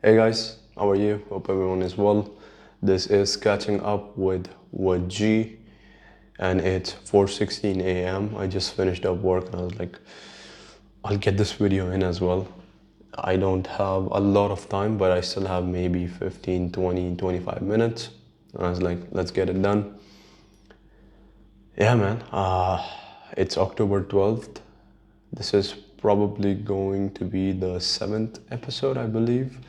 Hey guys, how are you? Hope everyone is well. This is catching up with Wajeeh and it's 4:16 a.m. I just finished up work and I was like, I'll get this video in as well. I don't have a lot of time, but I still have maybe 15, 20, 25 minutes. And I was like, let's get it done. Yeah, man. It's October 12th. This is probably going to be the 7th episode, I believe.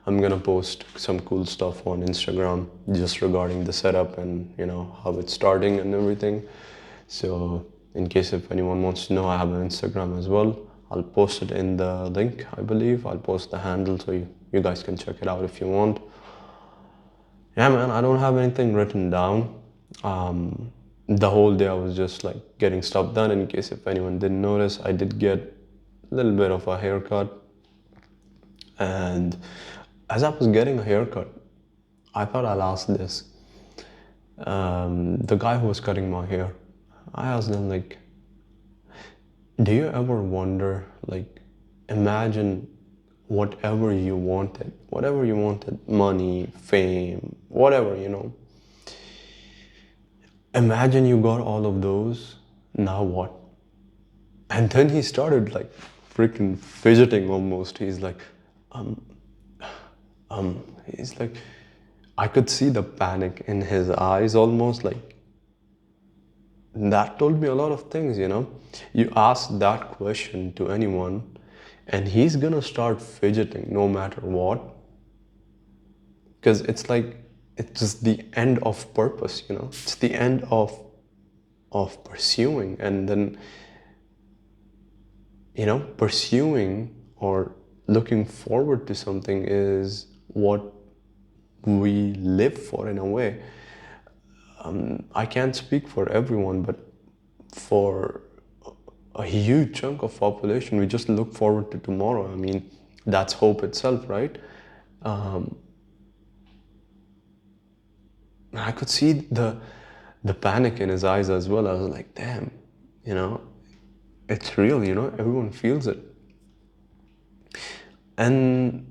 I'm gonna post some cool stuff on Instagram just regarding the setup and how it's starting and everything. So in case if anyone wants to know, I have an Instagram as well. I'll post it in the link, I believe. I'll post the handle so you guys can check it out if you want. Yeah, man, I don't have anything written down. The whole day I was just like getting stuff done. In case if anyone didn't notice, I did get a little bit of a haircut. And as I was getting a haircut, I thought I'll ask this. The guy who was cutting my hair, I asked him like, do you ever wonder, like, imagine whatever you wanted, money, fame, whatever. Imagine you got all of those, now what? And then he started like freaking fidgeting almost. He's like, um, he's like, I could see the panic in his eyes almost like that told me a lot of things. You ask that question to anyone and he's gonna start fidgeting no matter what. Because it's like it's just the end of purpose. It's the end of pursuing and then pursuing or looking forward to something is what we live for in a way. I can't speak for everyone, but for a huge chunk of population, we just look forward to tomorrow. I mean, that's hope itself, right? I could see the panic in his eyes as well. I was like, damn, you know, it's real, everyone feels it. And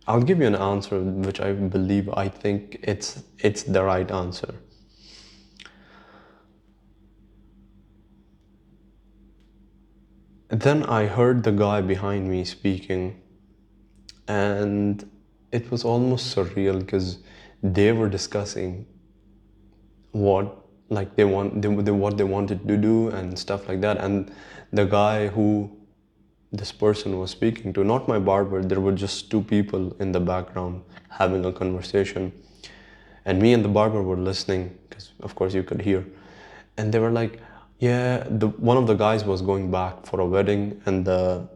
I'll give you an answer which I think it's the right answer. Then I heard the guy behind me speaking, and it was almost surreal because they were discussing what like what they wanted to do and stuff like that. And the guy who this person was speaking to, not my barber, there were just two people in the background having a conversation, and me and the barber were listening because of course you could hear. And they were like, yeah, the one of the guys was going back for a wedding, and the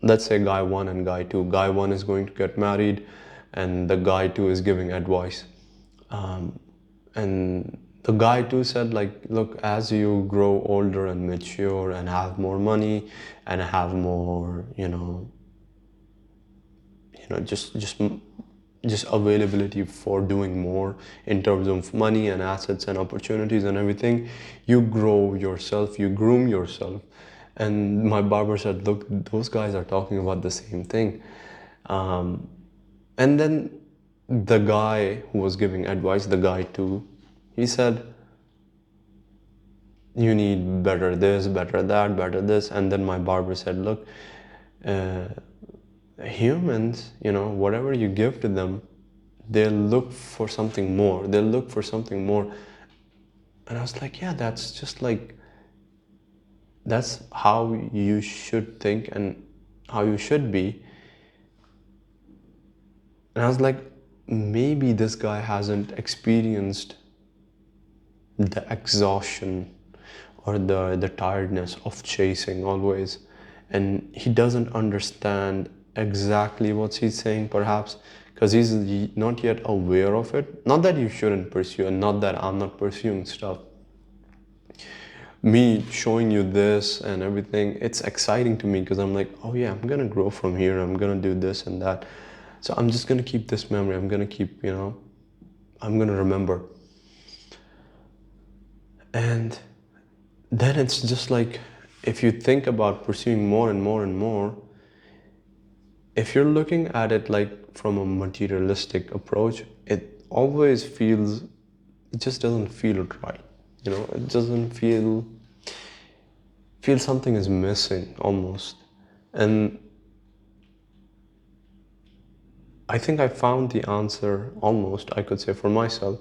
let's say guy one and guy two. Guy one is going to get married, and the guy two is giving advice. And the guy two said, like, look, as you grow older and mature and have more money and have more, just availability for doing more in terms of money and assets and opportunities and everything, you grow yourself, you groom yourself. And my barber said, look, those guys are talking about the same thing. And then the guy who was giving advice, the guy too, he said, you need better this, better that, better this. And then my barber said, look, uh, humans, whatever you give to them, they'll look for something more. They'll look for something more. And I was like, yeah, that's just like, that's how you should think and how you should be. And I was like, maybe this guy hasn't experienced the exhaustion or the tiredness of chasing always. And he doesn't understand exactly what he's saying, perhaps, because he's not yet aware of it. Not that you shouldn't pursue, and not that I'm not pursuing stuff. Me showing you this and everything, it's exciting to me because I'm like, oh yeah, I'm gonna grow from here, I'm gonna do this and that. So I'm just gonna keep this memory, I'm gonna keep, I'm gonna remember. And then it's just like, if you think about pursuing more and more and more, if you're looking at it like from a materialistic approach, it always feels, it just doesn't feel right. It doesn't feel something is missing almost. And I think I found the answer almost, I could say, for myself.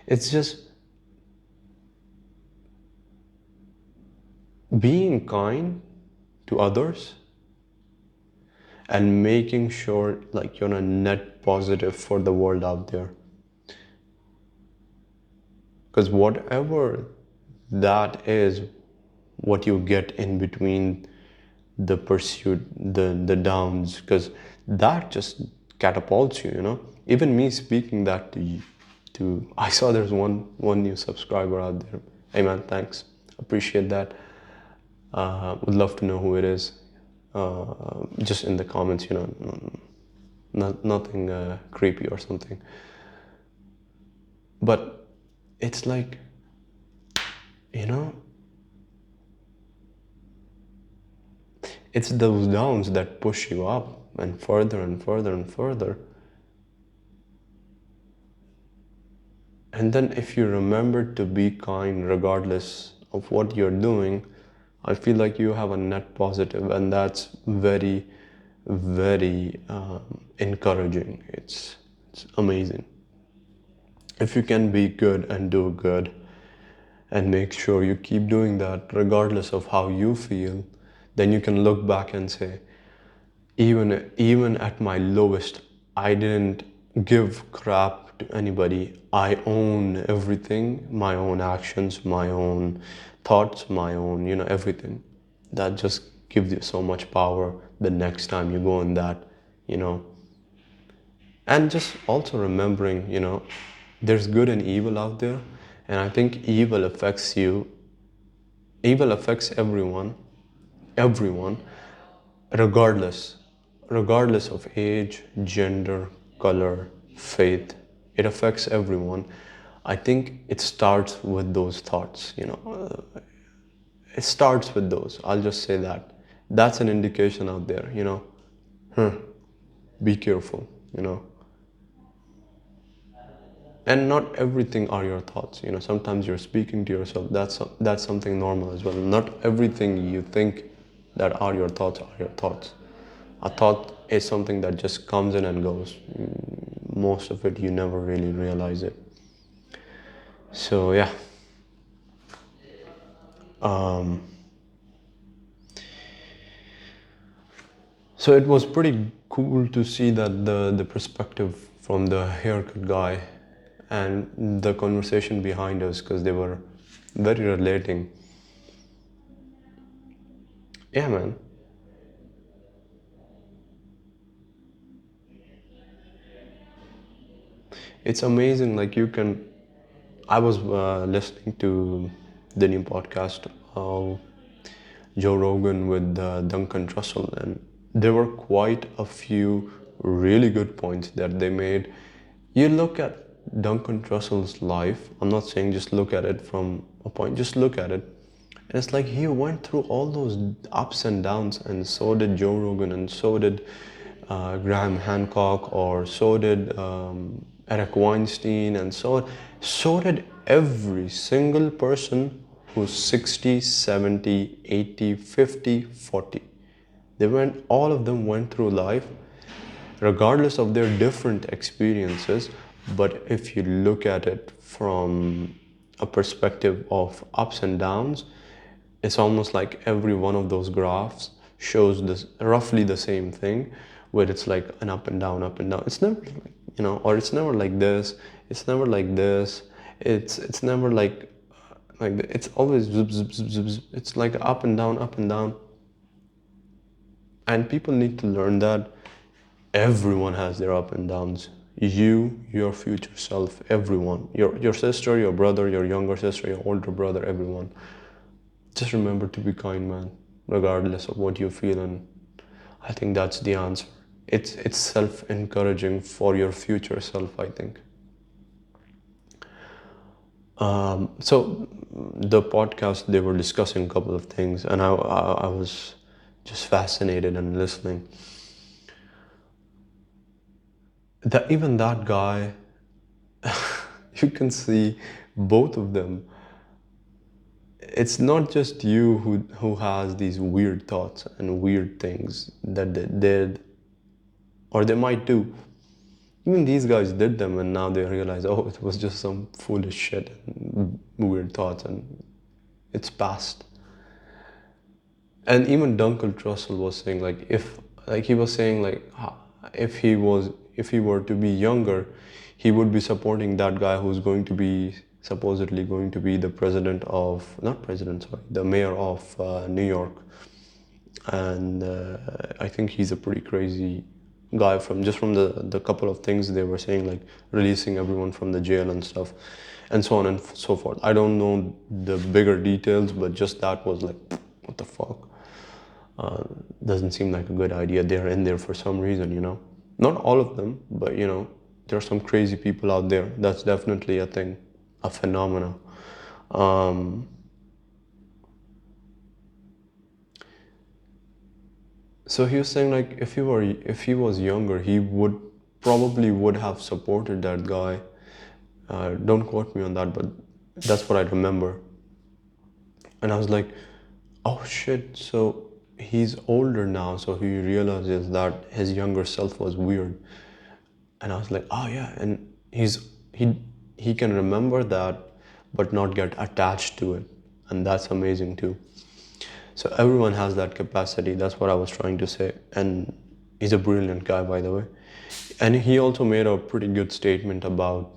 It's just being kind to others and making sure like you're a net positive for the world out there. Because whatever that is, what you get in between the pursuit, the downs, because that just catapults you. Even me speaking that to you, I saw there's one new subscriber out there. Hey man, thanks. Appreciate that. Would love to know who it is. Just in the comments, nothing creepy or something. But it's like, you know, it's those downs that push you up and further and further and further. And then if you remember to be kind regardless of what you're doing, I feel like you have a net positive, and that's very, very encouraging. It's amazing. If you can be good and do good and make sure you keep doing that regardless of how you feel, then you can look back and say, even at my lowest, I didn't give crap to anybody. I own everything, my own actions, my own thoughts, my own, everything. That just gives you so much power the next time you go in that, you know. And just also remembering, there's good and evil out there. And I think evil affects everyone, regardless regardless of age, gender, color, faith. It affects everyone. I think it starts with those thoughts. It starts with those. I'll just say that. That's an indication out there. Huh, be careful. And not everything are your thoughts. Sometimes you're speaking to yourself. That's something normal as well. Not everything you think that are your thoughts are your thoughts. A thought is something that just comes in and goes. Most of it you never really realize it. So yeah. So it was pretty cool to see that the perspective from the haircut guy and the conversation behind us, because they were very relating. Yeah, man. It's amazing. Like I was listening to the new podcast of Joe Rogan with Duncan Trussell, and there were quite a few really good points that they made. You look at Duncan Trussell's life, I'm not saying just look at it from a point, just look at it. And it's like he went through all those ups and downs, and so did Joe Rogan, and so did Graham Hancock, or so did Eric Weinstein, and so did every single person who's 60, 70, 80, 50, 40. All of them went through life regardless of their different experiences. But if you look at it from a perspective of ups and downs, it's almost like every one of those graphs shows this roughly the same thing, where it's like an up and down, up and down. It's never like, or it's never like this, it's never like this, it's never like it's always zip, zip, zip, zip, zip. It's like up and down, up and down. And people need to learn that everyone has their up and downs. You, your future self, everyone. Your sister, your brother, your younger sister, your older brother, everyone. Just remember to be kind, man, regardless of what you feel. And I think that's the answer. It's self-encouraging for your future self, I think. So the podcast, they were discussing a couple of things, and I was just fascinated and listening. Even that guy, you can see both of them. It's not just you who has these weird thoughts and weird things that they did or they might do. Even these guys did them and now they realize, oh, it was just some foolish shit and weird thoughts and it's past. And even Duncan Trussell was saying he was saying if he were to be younger, he would be supporting that guy who's going to be supposedly going to be the president of not president sorry the mayor of New York, and I think he's a pretty crazy guy from the couple of things they were saying, like releasing everyone from the jail and stuff and so on and so forth. I don't know the bigger details, but just that was like, what the fuck. Doesn't seem like a good idea. They're in there for some reason, you know. Not all of them, but you know, there are some crazy people out there. That's definitely a thing, a phenomena. Um, so he was saying like if he was younger, he would probably would have supported that guy. Don't quote me on that, but that's what I remember. And I was like, oh shit, so he's older now, so he realizes that his younger self was weird. And I was like, oh yeah, and he can remember that but not get attached to it. And that's amazing too. So everyone has that capacity. That's what I was trying to say. And he's a brilliant guy, by the way. And he also made a pretty good statement about,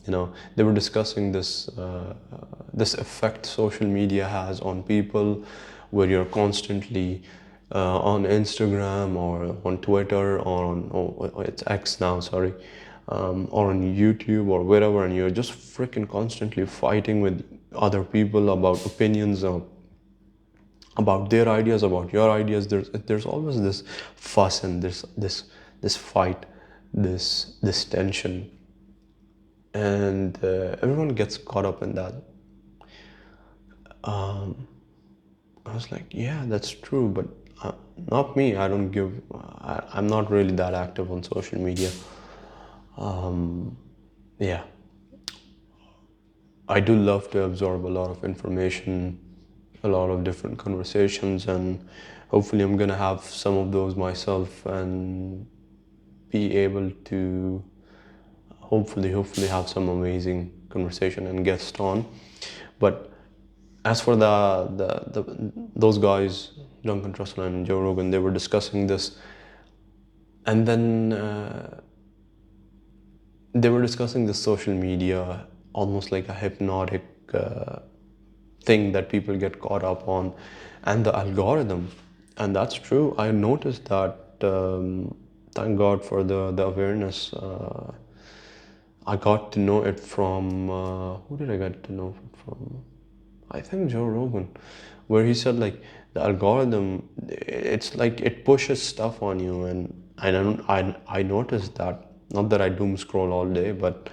you know, they were discussing this effect social media has on people, where you're constantly on Instagram or on Twitter or on it's X now, sorry, or on YouTube or wherever, and you're just freaking constantly fighting with other people about opinions of about their ideas, about your ideas. There's always this fuss and this fight, this tension, and everyone gets caught up in that. I was like, yeah, that's true, but not me. I don't give. I'm not really that active on social media. Yeah, I do love to absorb a lot of information, a lot of different conversations, and hopefully I'm gonna have some of those myself and be able to hopefully have some amazing conversation and guest on. But as for those guys, Duncan Trussell and Joe Rogan, they were discussing this, and then they were discussing this social media almost like a hypnotic thing that people get caught up on, and the algorithm. And that's true. I noticed that. Thank God for the awareness. I got to know it from who did I get to know it from? I think Joe Rogan, where he said like the algorithm, it's like it pushes stuff on you, and I noticed that. Not that I doom scroll all day, but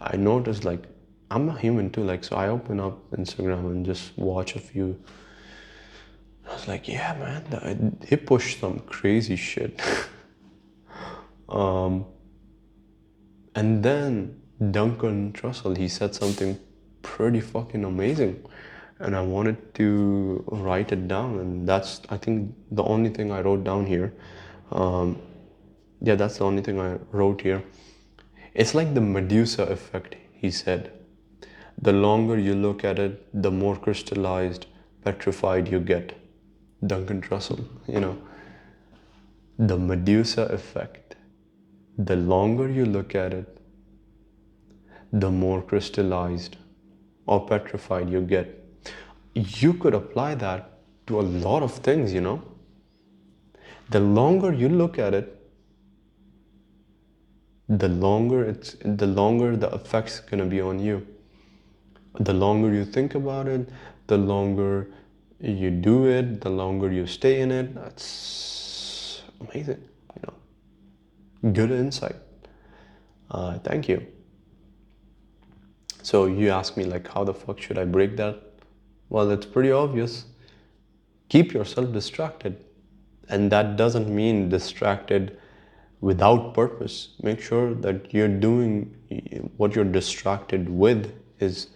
I noticed like I'm a human too. Like so, I open up Instagram and just watch a few. I was like, yeah, man, he pushed some crazy shit. And then Duncan Trussell, he said something pretty fucking amazing. And I wanted to write it down. And that's, I think, the only thing I wrote down here. Um, yeah, that's the only thing I wrote here. It's like the Medusa effect, he said. The longer you look at it, the more crystallized, petrified you get. Duncan Trussell, you know. The Medusa effect. The longer you look at it, the more crystallized or petrified you get. You could apply that to a lot of things, you know. The longer you look at it, the longer the effect's gonna be on you. The longer you think about it, the longer you do it, the longer you stay in it. That's amazing, you know. Good insight. Thank you. So you ask me like, how the fuck should I break that? Well, it's pretty obvious. Keep yourself distracted. And that doesn't mean distracted without purpose. Make sure that you're doing what you're distracted with is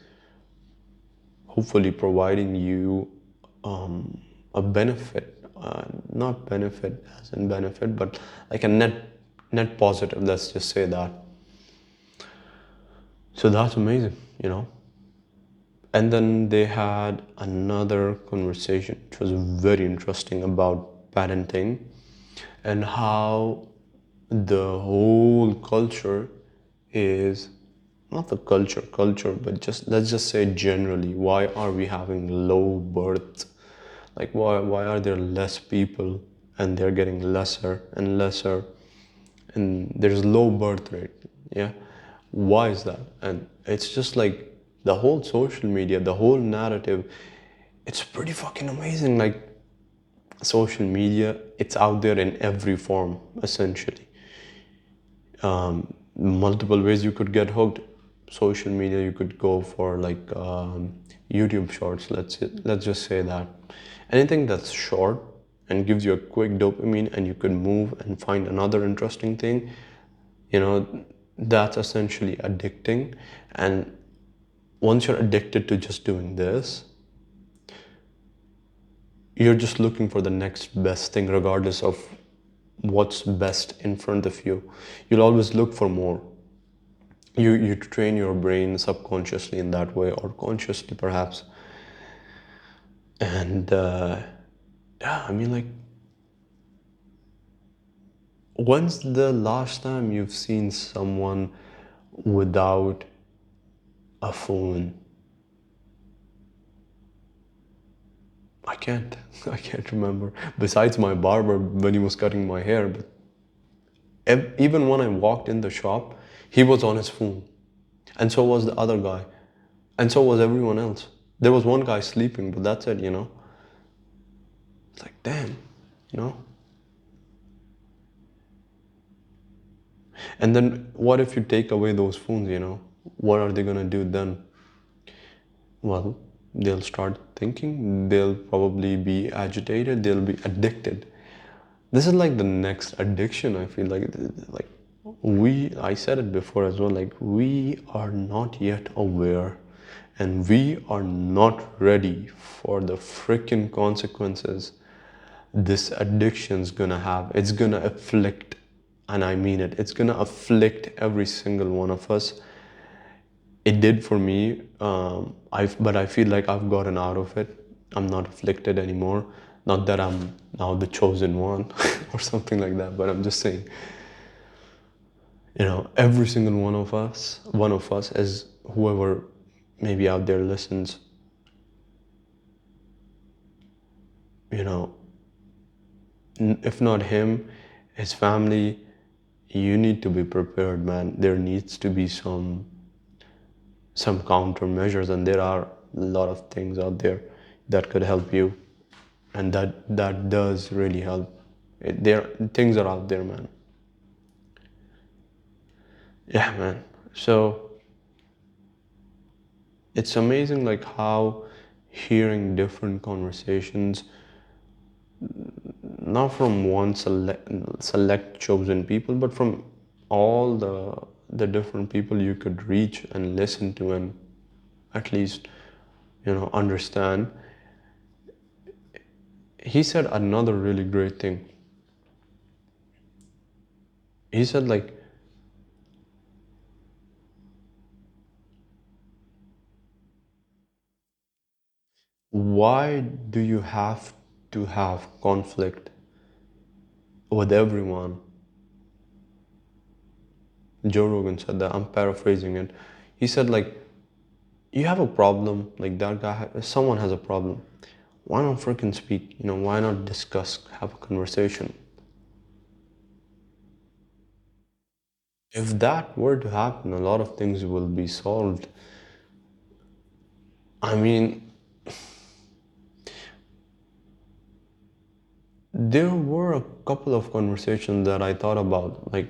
hopefully providing you a benefit, not benefit as in benefit, but like a net positive. Let's just say that. So that's amazing, you know. And then they had another conversation, which was very interesting about parenting and how the whole culture is not the culture, but just let's just say generally, why are we having low birth? Like why are there less people and they're getting lesser and lesser and there's low birth rate? Yeah. Why is that? And it's just like the whole social media, the whole narrative, it's pretty fucking amazing. Like social media, it's out there in every form, essentially. Multiple ways you could get hooked. Social media, you could go for like YouTube shorts. Let's just say that anything that's short and gives you a quick dopamine, and you could move and find another interesting thing. You know, that's essentially addicting. And once you're addicted to just doing this, you're just looking for the next best thing, regardless of what's best in front of you. You'll always look for more. You train your brain subconsciously in that way, or consciously perhaps. And yeah, I mean, like, when's the last time you've seen someone without a phone? I can't. I can't remember. Besides my barber when he was cutting my hair, but even when I walked in the shop, he was on his phone. And so was the other guy. And so was everyone else. There was one guy sleeping, but that's it, you know? It's like, damn, you know? And then what if you take away those phones, you know? What are they gonna do then? Well, they'll start thinking, they'll probably be agitated, they'll be addicted. This is like the next addiction, I feel like I said it before as well, like we are not yet aware and we are not ready for the freaking consequences this addiction's gonna have. It's gonna afflict, and I mean it, it's gonna afflict every single one of us. It did for me, but I feel like I've gotten out of it. I'm not afflicted anymore. Not that I'm now the chosen one or something like that, but I'm just saying, you know, every single one of us, as whoever maybe out there listens, you know, if not him, his family, you need to be prepared, man. There needs to be some countermeasures, and there are a lot of things out there that could help you, and that does really help. There things are out there, man. Yeah, man. So it's amazing, like how hearing different conversations, not from one select chosen people, but from all the different people you could reach and listen to, and at least, you know, understand. He said another really great thing. He said, like, why do you have to have conflict with everyone? Joe Rogan said that. I'm paraphrasing it. He said, like, you have a problem, like that guy, someone has a problem. Why not freaking speak? You know, why not discuss, have a conversation? If that were to happen, a lot of things will be solved. I mean, there were a couple of conversations that I thought about, like,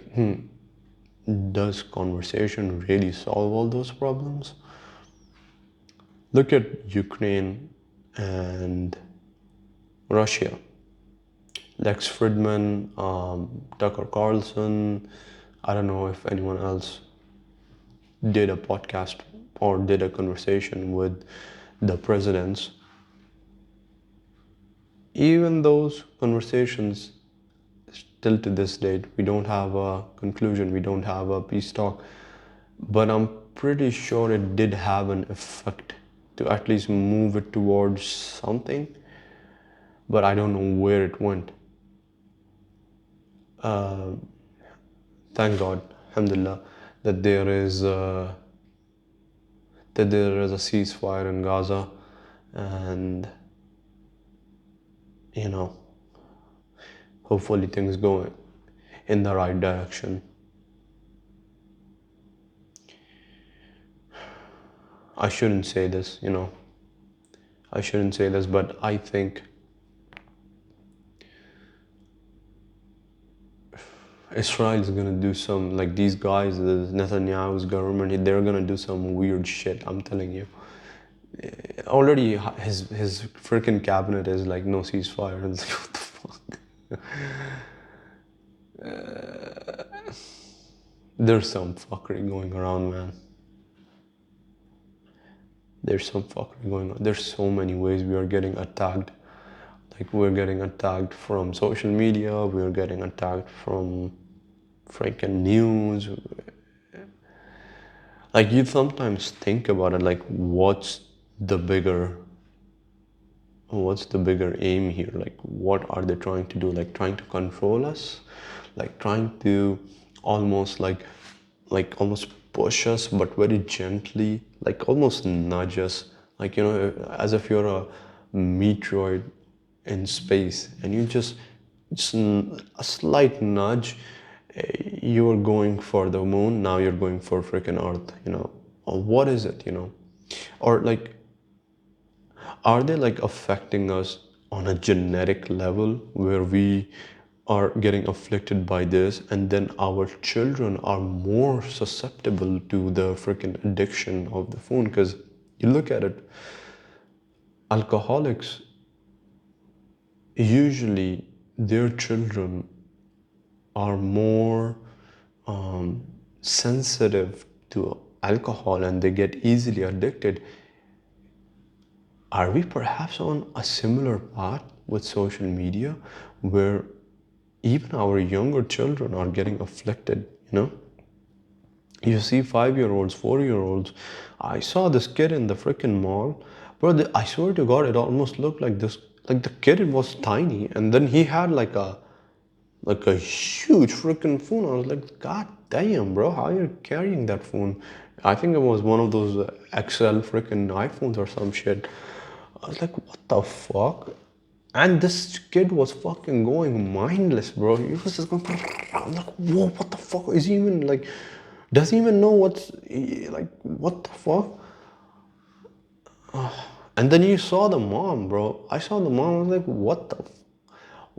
does conversation really solve all those problems? Look at Ukraine and Russia. Lex Fridman, Tucker Carlson. I don't know if anyone else did a podcast or did a conversation with the presidents. Even those conversations, still to this date, we don't have a conclusion, we don't have a peace talk. But I'm pretty sure it did have an effect to at least move it towards something, but I don't know where it went. Uh, Thank God, alhamdulillah, that there is a ceasefire in Gaza, and you know, hopefully things go in the right direction. I shouldn't say this, I shouldn't say this, but I think Israel is gonna do some, like these guys, the Netanyahu's government, they're gonna do some weird shit. I'm telling you. Already, his freaking cabinet is like no ceasefire. It's like, what the fuck? There's some fuckery going around, man. There's some fuckery going on. There's so many ways we are getting attacked. Like we're getting attacked from social media. We're getting attacked from freaking news. Like you sometimes think about it, like the bigger what's the bigger aim here? Like what are they trying to do? Like trying to control us? Like trying to almost like almost push us but very gently, like almost nudge us, like as if you're a meteoroid in space and you just a slight nudge, you're going for the moon, now you're going for freaking earth, or what is it, or like are they like affecting us on a genetic level where we are getting afflicted by this, and then our children are more susceptible to the freaking addiction of the phone? Because you look at it, alcoholics, usually their children are more sensitive to alcohol and they get easily addicted. Are we perhaps on a similar path with social media where even our younger children are getting afflicted, You see 5-year-olds, 4-year-olds. I saw this kid in the freaking mall. Bro, I swear to God, it almost looked like this, like the kid was tiny and then he had like a huge freaking phone. I was like, God damn, bro, how are you carrying that phone? I think it was one of those XL freaking iPhones or some shit. I was like, what the fuck? And this kid was fucking going mindless, bro. He was just going. I'm like, whoa, what the fuck? Is he even like? Does he even know what's like? What the fuck? And then you saw the mom, bro. I saw the mom. I was like,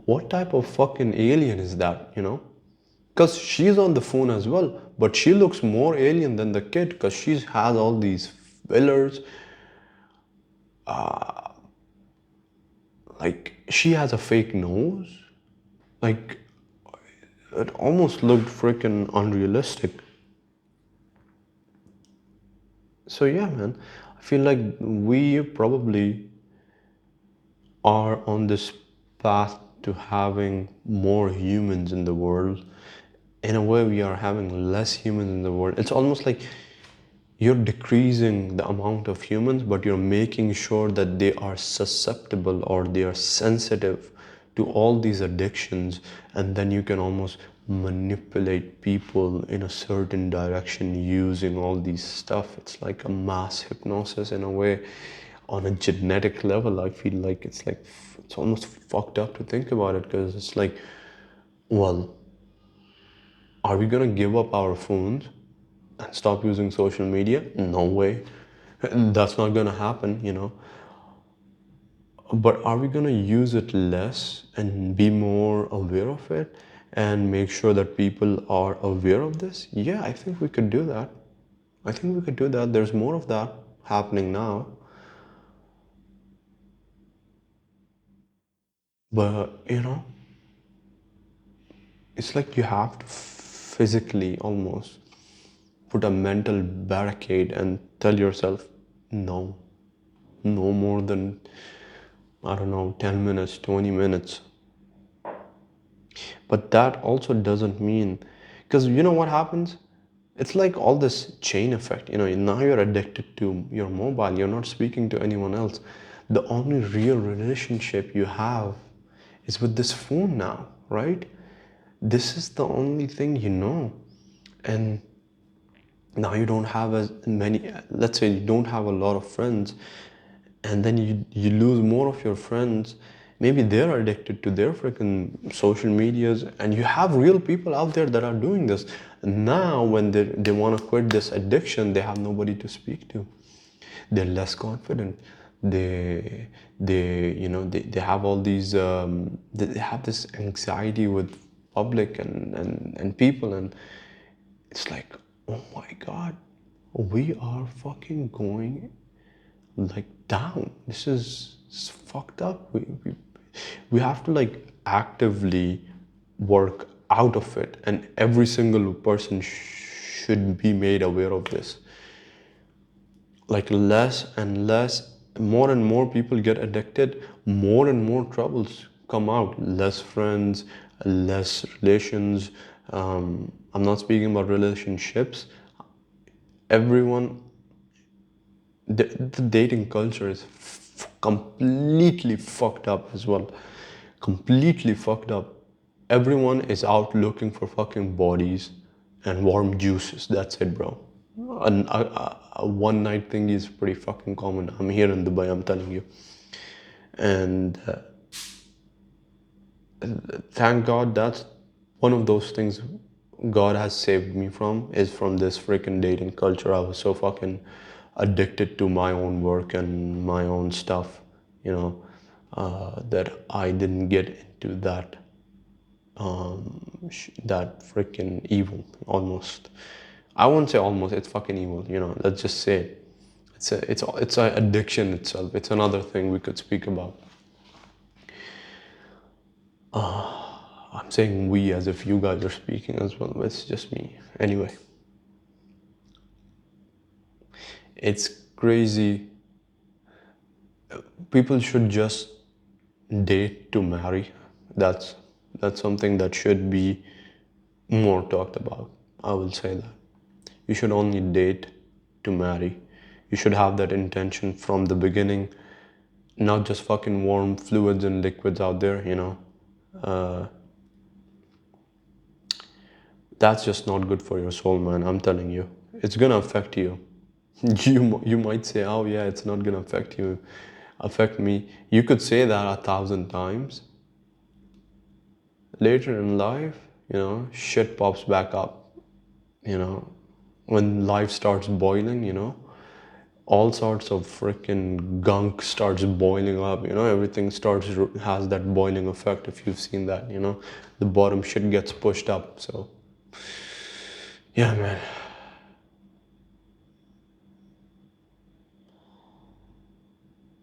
what type of fucking alien is that? Because she's on the phone as well, but she looks more alien than the kid because she has all these fillers. Like she has a fake nose. Like it almost looked freaking unrealistic. So yeah, man, I feel like we probably are on this path to having more humans in the world. In a way, we are having less humans in the world. It's almost like you're decreasing the amount of humans, but you're making sure that they are susceptible or they are sensitive to all these addictions, and then you can almost manipulate people in a certain direction using all these stuff. It's like a mass hypnosis in a way. On a genetic level, I feel like it's almost fucked up to think about it, because it's like, well, are we gonna give up our phones and stop using social media? No way. That's not gonna happen. But are we gonna use it less and be more aware of it and make sure that people are aware of this? Yeah, I think we could do that. I think we could do that. There's more of that happening now. But, it's like you have to physically almost put a mental barricade and tell yourself, no, no more than, I don't know, 10 minutes, 20 minutes. But that also doesn't mean, because you know what happens? It's like all this chain effect. Now you're addicted to your mobile, you're not speaking to anyone else. The only real relationship you have is with this phone now, right? This is the only thing you know. And now you don't have as many, let's say you don't have a lot of friends, and then you lose more of your friends. Maybe they're addicted to their freaking social medias, and you have real people out there that are doing this. Now when they want to quit this addiction, they have nobody to speak to. They're less confident. They have all these they have this anxiety with public and people, and it's like, oh my god, we are fucking going like down. This is fucked up. We have to like actively work out of it, and every single person should be made aware of this. Like less and less, more and more people get addicted, more and more troubles come out. Less friends, less relations. I'm not speaking about relationships. Everyone, the dating culture is completely fucked up as well. Completely fucked up. Everyone is out looking for fucking bodies and warm juices. That's it, bro. A one night thing is pretty fucking common. I'm here in Dubai, I'm telling you. And thank God that's one of those things God has saved me from, is from this freaking dating culture. I was so fucking addicted to my own work and my own stuff, that I didn't get into that freaking evil almost. I won't say almost, it's fucking evil, let's just say it. It's a addiction itself. It's another thing we could speak about. I'm saying we as if you guys are speaking as well, but it's just me. Anyway, it's crazy. People should just date to marry. That's that's something that should be more talked about. I will say that. You should only date to marry. You should have that intention from the beginning, not just fucking warm fluids and liquids out there. Uh, that's just not good for your soul, man. I'm telling you. It's gonna affect you. You might say, oh yeah, it's not gonna affect me. You could say that 1,000 times. Later in life, shit pops back up. You know, when life starts boiling, all sorts of freaking gunk starts boiling up. Everything has that boiling effect. If you've seen that, the bottom shit gets pushed up. So, yeah, man.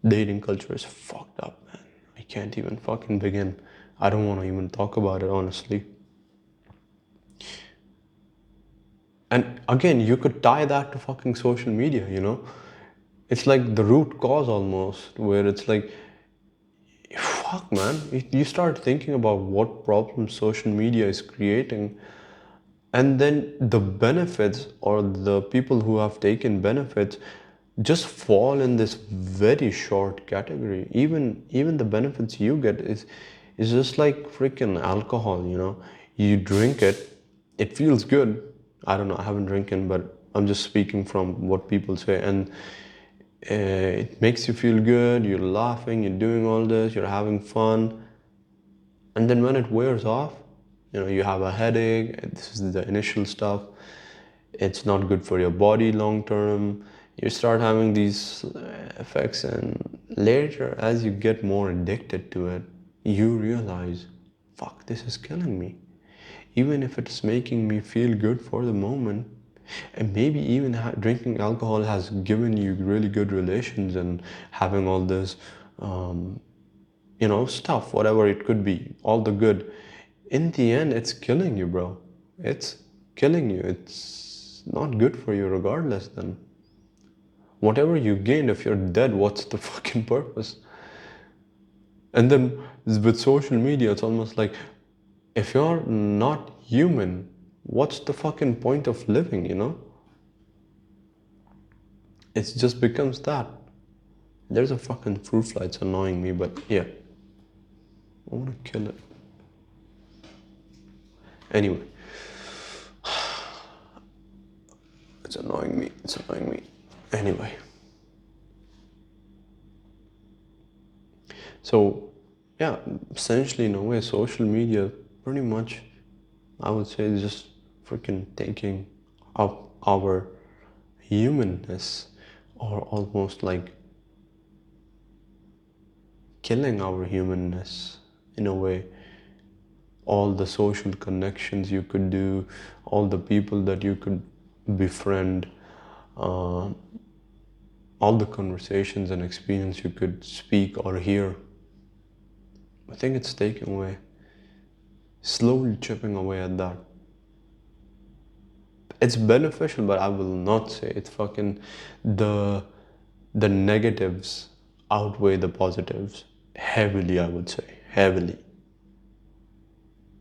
Dating culture is fucked up, man. I can't even fucking begin. I don't want to even talk about it, honestly. And again, you could tie that to fucking social media. It's like the root cause almost, where it's like, fuck, man. You start thinking about what problems social media is creating, and then the benefits, or the people who have taken benefits, just fall in this very short category. Even the benefits you get is just like freaking alcohol. You drink it, it feels good. I don't know, I haven't drinking, but I'm just speaking from what people say. And it makes you feel good, you're laughing, you're doing all this, you're having fun. And then when it wears off, you have a headache. This is the initial stuff. It's not good for your body long term. You start having these effects, and later, as you get more addicted to it, you realize, fuck, this is killing me. Even if it's making me feel good for the moment, and maybe even drinking alcohol has given you really good relations, and having all this stuff, whatever it could be, all the good, in the end, it's killing you, bro. It's killing you. It's not good for you regardless then. Whatever you gained, if you're dead, what's the fucking purpose? And then with social media, it's almost like if you're not human, what's the fucking point of living, you know? It just becomes that. There's a fucking fruit fly, it's annoying me, but yeah. I wanna kill it. Anyway. It's annoying me. It's annoying me. Anyway. So, yeah, essentially, in a way, social media pretty much, I would say, is just freaking taking up our humanness, or almost like killing our humanness in a way. All the social connections you could do, all the people that you could befriend, uh, all the conversations and experience you could speak or hear. I think it's taking away, slowly chipping away at that. It's beneficial, but I will not say it's fucking the the negatives outweigh the positives heavily, I would say. Heavily.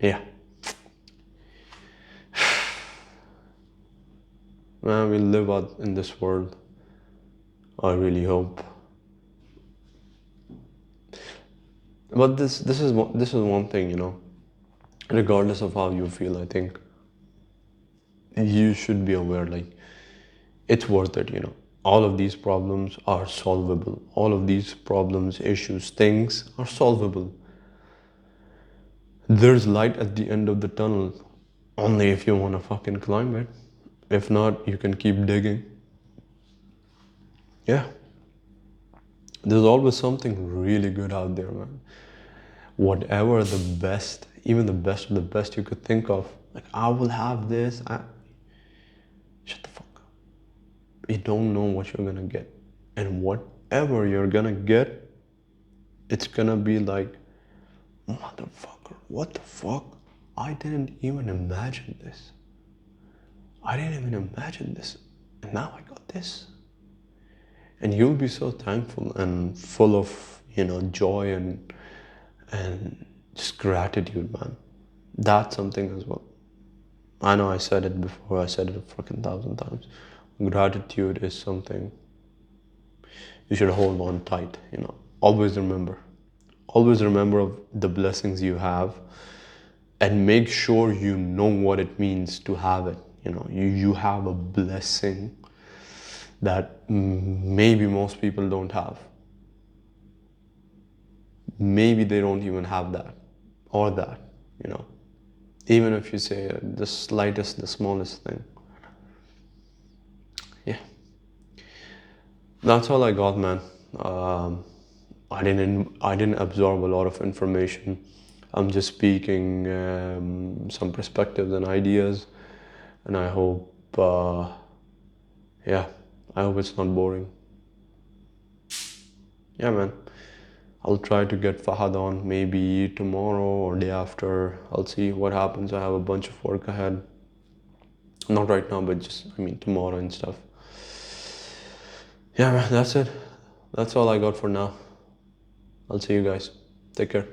Yeah. Man, we live out in this world. I really hope. But this is one thing, you know. Regardless of how you feel, I think you should be aware, like, it's worth it, you know. All of these problems are solvable. All of these problems, issues, things are solvable. There's light at the end of the tunnel, only if you want to fucking climb it. If not, you can keep digging. Yeah. There's always something really good out there, man. Whatever the best, even the best of the best you could think of. Like, I will have this. Shut the fuck up. You don't know what you're gonna get. And whatever you're gonna get, it's gonna be like, motherfucker, what the fuck? I didn't even imagine this. I didn't even imagine this. And now I got this. And you'll be so thankful and full of, you know, joy and just gratitude, man. That's something as well. I know I said it before, I said it a fucking thousand times. Gratitude is something you should hold on tight, you know. Always remember. Always remember of the blessings you have, and make sure you know what it means to have it. You know, you have a blessing that maybe most people don't have. Maybe they don't even have that or that, you know. Even if you say the slightest, the smallest thing. Yeah. That's all I got, man. I didn't absorb a lot of information. I'm just speaking some perspectives and ideas, and I hope, yeah, I hope it's not boring. Yeah, man. I'll try to get Fahad on maybe tomorrow or day after. I'll see what happens. I have a bunch of work ahead. Not right now, but just, I mean, tomorrow and stuff. Yeah, man, that's it. That's all I got for now. I'll see you guys. Take care.